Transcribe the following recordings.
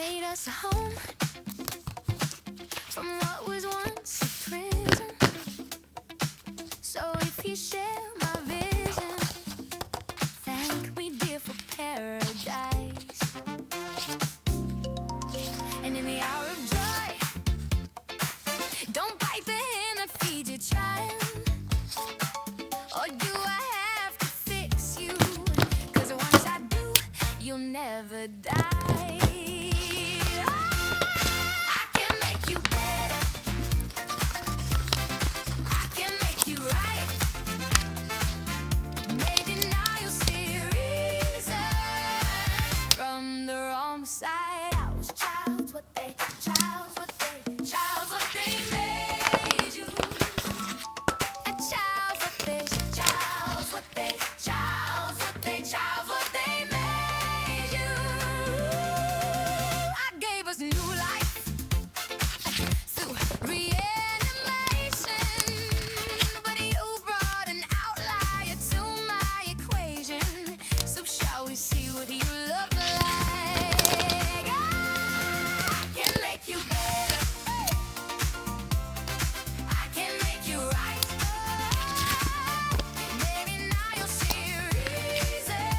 made us a home from what was once a prison. So if you share my vision, thank me, dear, for paradise. And in the hour of joy, don't bite the hand that feeds your child. Or do I have to fix you? 'Cause once I do, you'll never die. I can make you better. I can make you right. Maybe now you'll see reason from the wrong side. I was child's what they made you. A child's what they made you. I gave us new life through reanimation, but you brought an outlier to my equation. So shall we see what you look like? I can make you better. I can make you right. Maybe now you'll see reason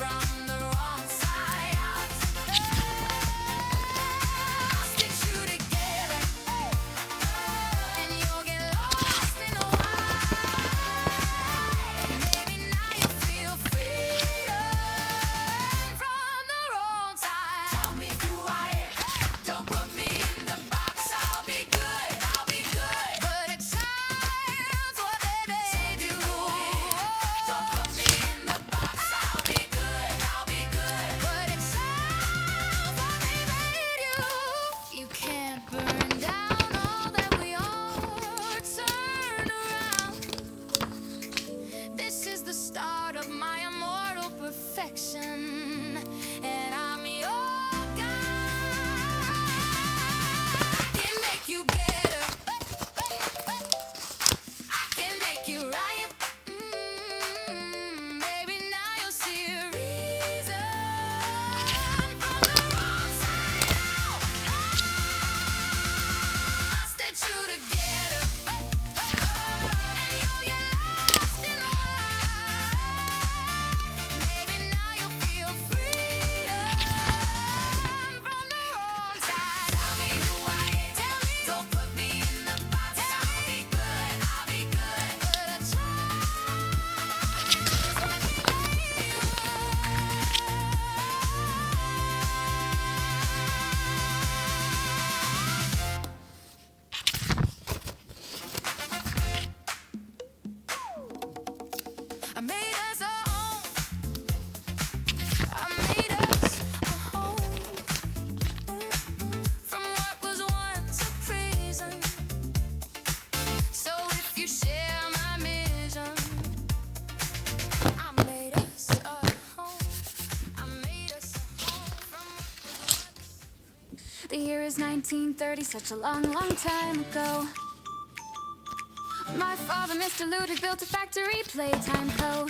from the wrong side out. I'll stitch you together, and you'll get lost in the wild. Maybe now you feel freedom from the wrong side. Tell me who I am. Don't put me in the box. I'll be good. But at times, what they made you. Don't put me in the box. I'll be good. But at times, what they made you. You can't burn down all that we are. Turn around. This is the start of my immortal perfection, and I'm your guide. I can make you better. I can make you right. Maybe now you'll see reason from the wrong side out. I'll stitch you together, and you'll get lost in the wild. Maybe now you'll feel freedom from the wrong side. Tell me who I am. Don't put me in the box. I'll be good. But a child is what they made you. I made us a home. I made us a home from what was once a prison. So if you share my mission, I made us a home. I made us a home from what was once. The year is 1930, such a long, long time ago. My father, Mr. Ludwig, built a factory, Playtime Co.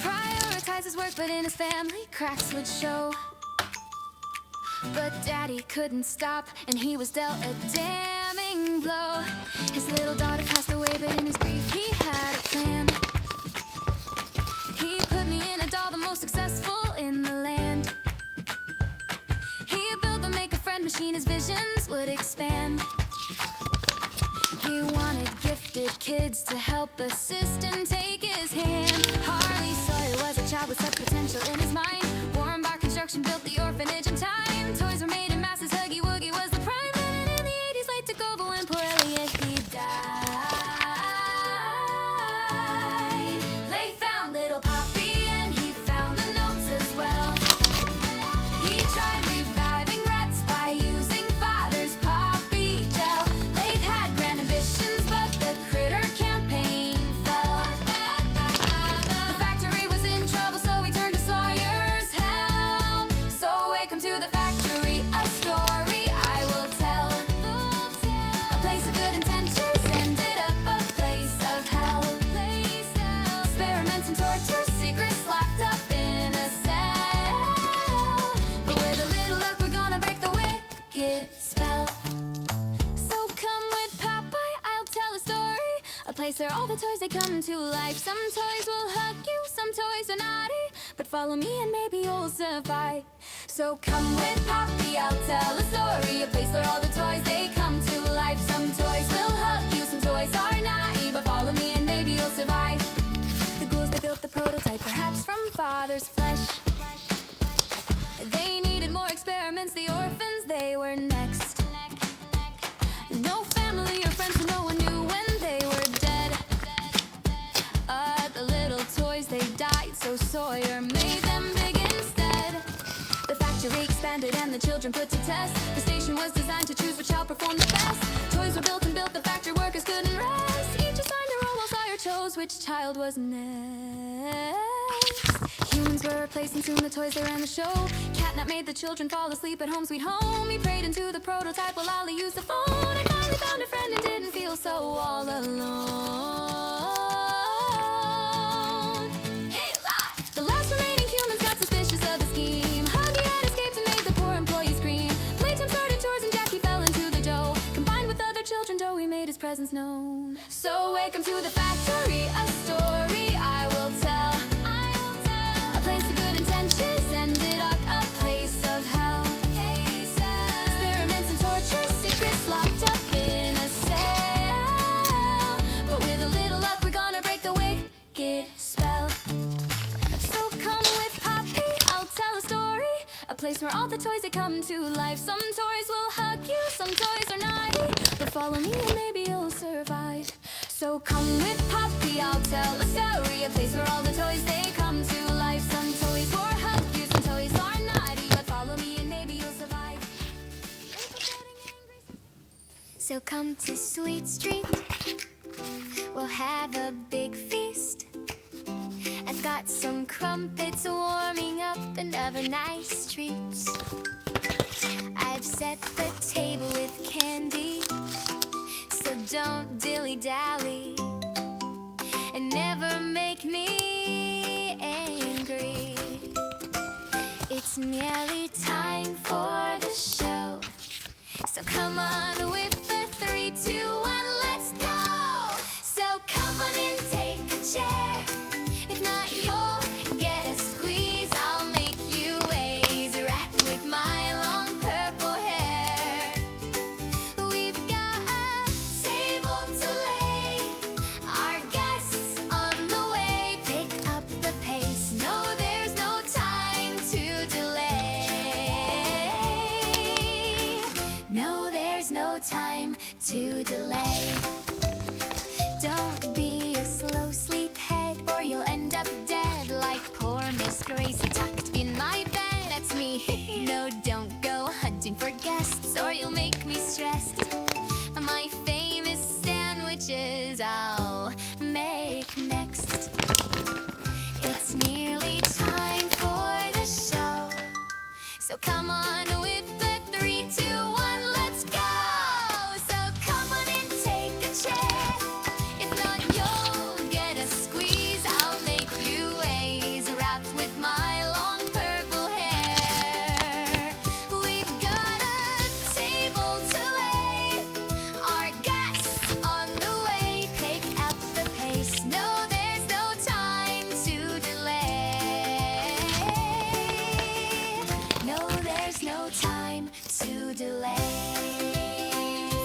Prioritized his work, but in his family, cracks would show. But Daddy couldn't stop, and he was dealt a damning blow. His little daughter passed away, but in his grief, he had a plan. He put me in a doll, the most successful in the land. He built the make-a-friend machine, his visions would expand. He wanted gifted kids to help assist and take his hand. Harley Sawyer was a child with such potential in his mind. Warren Bar Construction built the orphanage in time. Toys were made in masses, Huggy Wuggy was the prime. And in the 80s, late to go, but when poor Elliot, he died. They found little Poppy and he found the notes as well. He tried reviving rats by using father's poppy gel. They've had grand ambitions, but the critter campaign fell. wicked spell. So come with Popeye, I'll tell a story, a place where all the toys they come to life. Some toys will hug you, some toys are naughty, but follow me and maybe you'll survive. So come with Poppy, I'll tell a story, a place where all the toys they come to life. Some toys will hug you, some toys are naughty, but follow me and maybe you'll survive. The ghouls that built the prototype, perhaps from father's flesh. They needed more experiments, the orphans, they were next. No family or friends, so no one knew when they were dead. The little toys, they died, so Sawyer made them big instead. The factory expanded and the children put to test. The station was designed to choose which child performed the best. Toys were built and built, the factory workers couldn't rest. Each assigned a role while Sawyer chose which child was next. Humans were replaced and soon the toys they ran the show. Catnap made the children fall asleep at home sweet home. He prayed into the prototype while Ollie used the phone. I finally found a friend and didn't feel so all alone. The last remaining humans got suspicious of the scheme. Huggy had escaped and made the poor employee scream. Playtime started chores and Jackie fell into the dough. Combined with other children, Joey made his presence known. So welcome to the factory, a story I will tell. A place of good intentions ended up a place of hell. Experiments and torture, secrets locked up in a cell. But with a little luck, we're gonna break the wicked spell. So come with Poppy, I'll tell a story, a place where all the toys they come to life. Some toys will hug you, some toys are naughty, but follow me and maybe you'll survive. So come with Poppy, I'll tell a story, a place where all the toys they come to life. Some toys will hug you, some toys are naughty, but follow me and maybe you'll survive. So come to Sweet Street, we'll have a big feast. I've got some crumpets warming up and other nice treats. I've set the table with candy, so don't dilly-dally and never make me angry. It's nearly time for the show, so come on with the 3, 2, 1, let's go. So come on and take a chair. If not, you'll get a squeeze. I'll make you ways rat with my long purple hair. We've got a table to lay, our guests on the way. Pick up the pace, no, there's no time to delay. No, there's no time to delay. Don't be a slow sleephead or you'll end up dead like poor Miss Gracie tucked in my bed. That's me. No, don't go hunting for guests or you'll make me stressed. My famous sandwiches I'll make next. It's nearly time for the show, so come on with the 3, 2, 1, let's go. So come on and take a chair. If not, you'll get a squeeze. I'll make you ways wrapped with my long purple hair. We've got a table to lay, our guests on the way. Pick up the pace, no, there's no time to delay. No, there's no time to delay.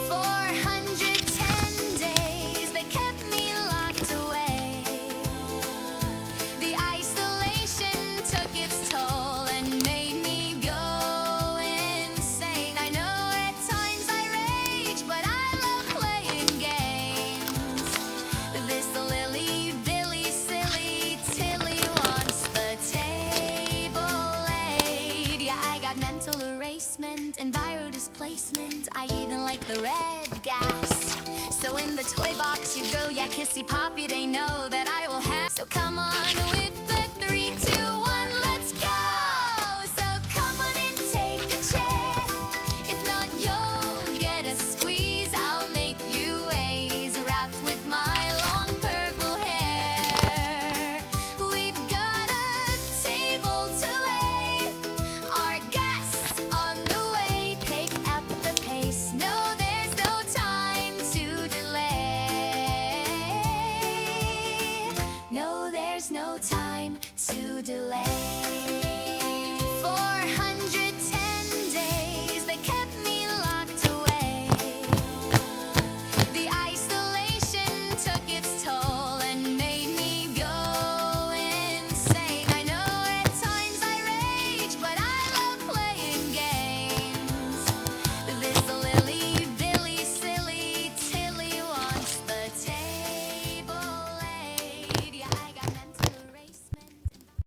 410 days they kept me locked away. The isolation took its toll and made me go insane. I know at times I rage, but I love playing games. This Lily Billy silly Tilly wants the table laid. Yeah, I got mental erasement and viral displacement. I even like the red gas. So in the toy box you go, yeah, kissy poppy, they know that I will have. So come on with